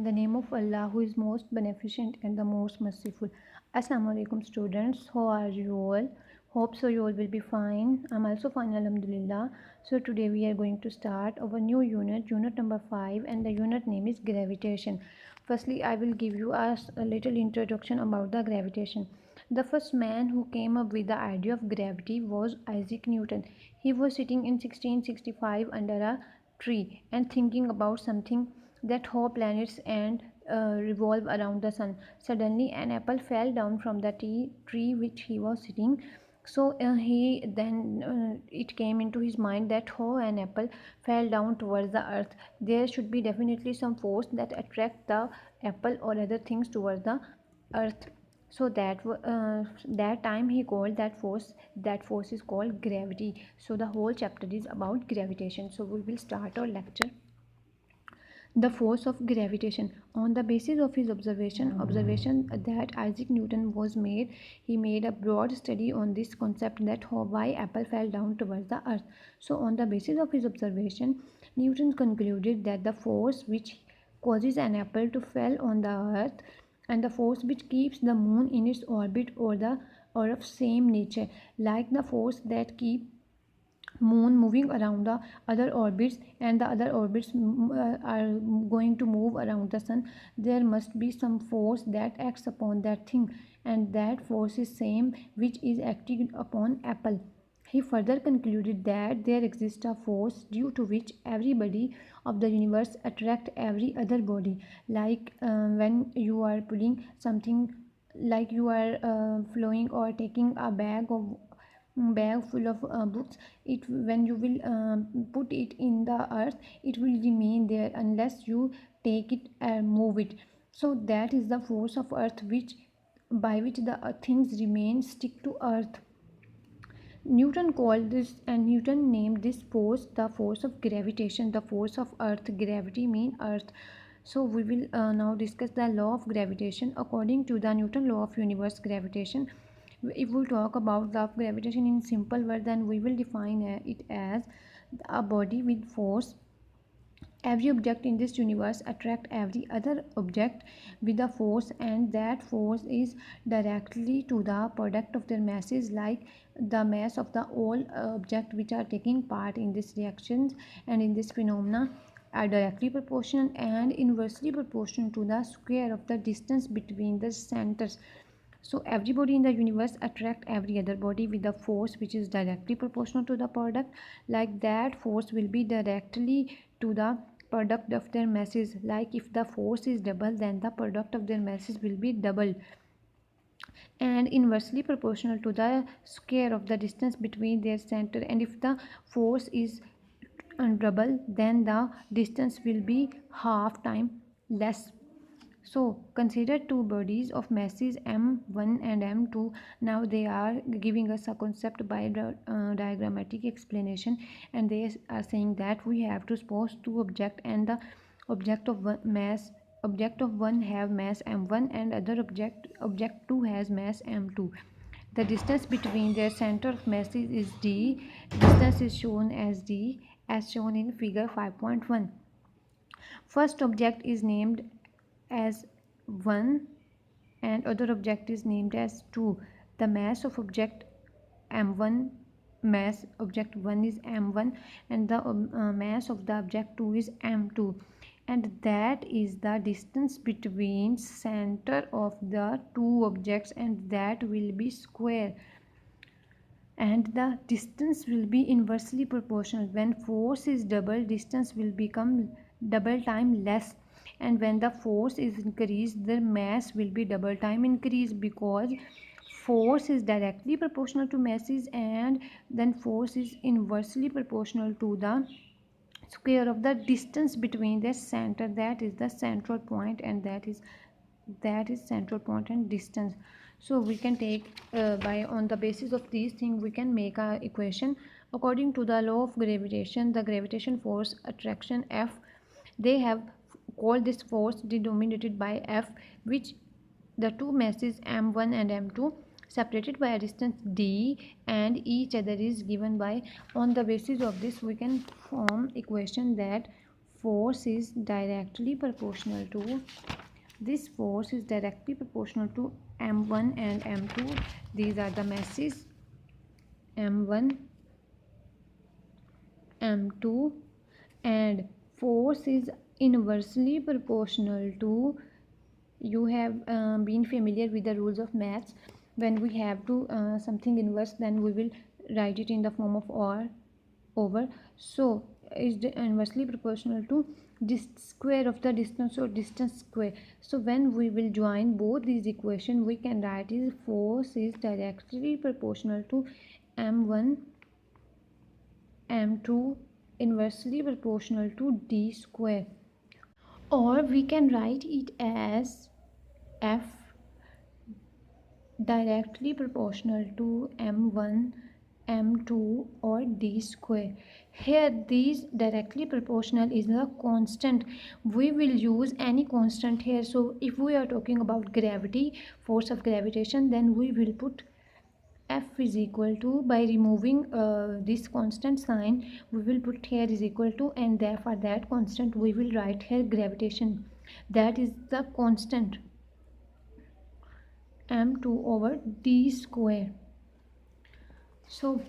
In the name of Allah, who is most beneficent and the most merciful. Assalamu alaikum students. How are you all? Hope so you all will be fine. I'm also fine, alhamdulillah. So today we are going to start our new unit, unit number 5, and the unit name is gravitation. Firstly, I will give you a little introduction about the gravitation. The first man who came up with the idea of gravity was Isaac Newton. He was sitting in 1665 under a tree and thinking about something, that how planets and revolve around the sun. Suddenly an apple fell down from the tree which he was sitting. So he then it came into his mind that how an apple fell down towards the earth. There should be definitely some force that attract the apple or other things towards the earth. So that time he called that force is called gravity. So the whole chapter is about gravitation. So we will start our lecture. The force of gravitation. On the basis of his observation that Isaac Newton was made, he made a broad study on this concept, that how why apple fell down towards the earth. So on the basis of his observation, Newton concluded that the force which causes an apple to fall on the earth and the force which keeps the moon in its orbit or of same nature, like the force that keep moon moving around the other orbits, and the other orbits are going to move around the sun. There must be some force that acts upon that thing, and that force is same which is acting upon apple. He further concluded that there exists a force due to which every body of the universe attract every other body, like when you are pulling something, like you are flowing or taking a bag full of books. It when you will put it in the earth, it will remain there unless you take it and move it. So that is the force of earth, which by which the things remain stick to earth. Newton called this, and Newton named this force the force of gravitation. The force of earth, gravity mean earth. So we will now discuss the law of gravitation. According to the Newton law of universe gravitation, if we talk about the gravitation in simple word, then we will define it as a body with force. Every object in this universe attract every other object with a force, and that force is directly to the product of their masses, like the mass of the all object which are taking part in this reactions and in this phenomena are directly proportional and inversely proportional to the square of the distance between the centers. So everybody in the universe attract every other body with a force which is directly proportional to the product, like that force will be directly to the product of their masses. Like if the force is double, then the product of their masses will be double, and inversely proportional to the square of the distance between their center. And if the force is double, then the distance will be half time less. So consider two bodies of masses m1 and m2. Now they are giving us a concept by diagrammatic explanation, and they are saying that we have to suppose two object, and the object of one have mass m1 and other object 2 has mass m2. The distance between their center of masses is d. Distance is shown as d, as shown in figure 5.1. First object is named as 1 and other object is named as 2. The mass of object m1, mass object 1 is m1, and the mass of the object 2 is m2, and that is the distance between center of the two objects, and that will be square, and the distance will be inversely proportional. When force is double, distance will become double time less, and when the force is increased, the mass will be double time increase, because force is directly proportional to masses, and then force is inversely proportional to the square of the distance between the center, that is the central point, and that is central point and distance. So we can take by on the basis of these things we can make a equation. According to the law of gravitation, the gravitation force attraction F, they have called this force denominated by F, which the two masses m1 and m2 separated by a distance d, and each other is given by. On the basis of this we can form equation that force is directly proportional to m1 and m2. These are the masses m1, m2, and force is inversely proportional to, you have been familiar with the rules of maths. When we have to something inverse, then we will write it in the form of or over. So is inversely proportional to square of the distance, or distance square. So when we will join both these equations, we can write is force is directly proportional to m1, m2, inversely proportional to d square. Or we can write it as f directly proportional to m1, m2, or d square. Here these directly proportional is a constant. We will use any constant here. So if we are talking about gravity, force of gravitation, then we will put f is equal to, by removing this constant sign, we will put here is equal to, and therefore that constant we will write here gravitation. That is the constant m2 over d square. So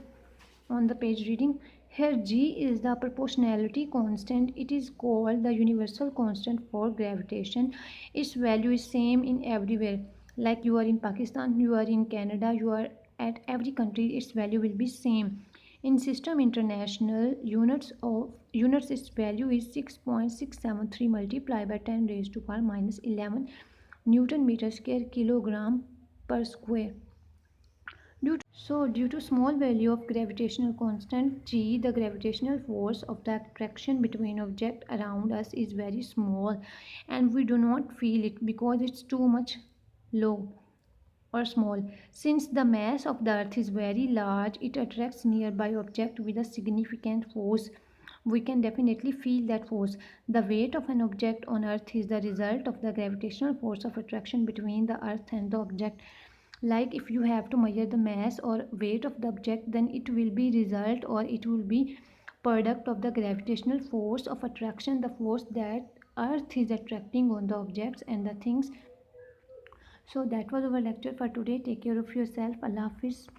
on the page reading, here g is the proportionality constant. It is called the universal constant for gravitation. Its value is same in everywhere. Like you are in Pakistan, you are in Canada, you are at every country, its value will be same. In system international units, its value is 6.673 multiplied by 10 raised to power minus 11 Newton meter square kilogram per square. Due to small value of gravitational constant g, the gravitational force of the attraction between objects around us is very small, and we do not feel it because it's too much low or small. Since the mass of the earth is very large, it attracts nearby object with a significant force. We can definitely feel that force. The weight of an object on earth is the result of the gravitational force of attraction between the earth and the object. Like if you have to measure the mass or weight of the object, then it will be result, or it will be product of the gravitational force of attraction, the force that earth is attracting on the objects and the things. So that was our lecture for today. Take care of yourself. Allah Hafiz.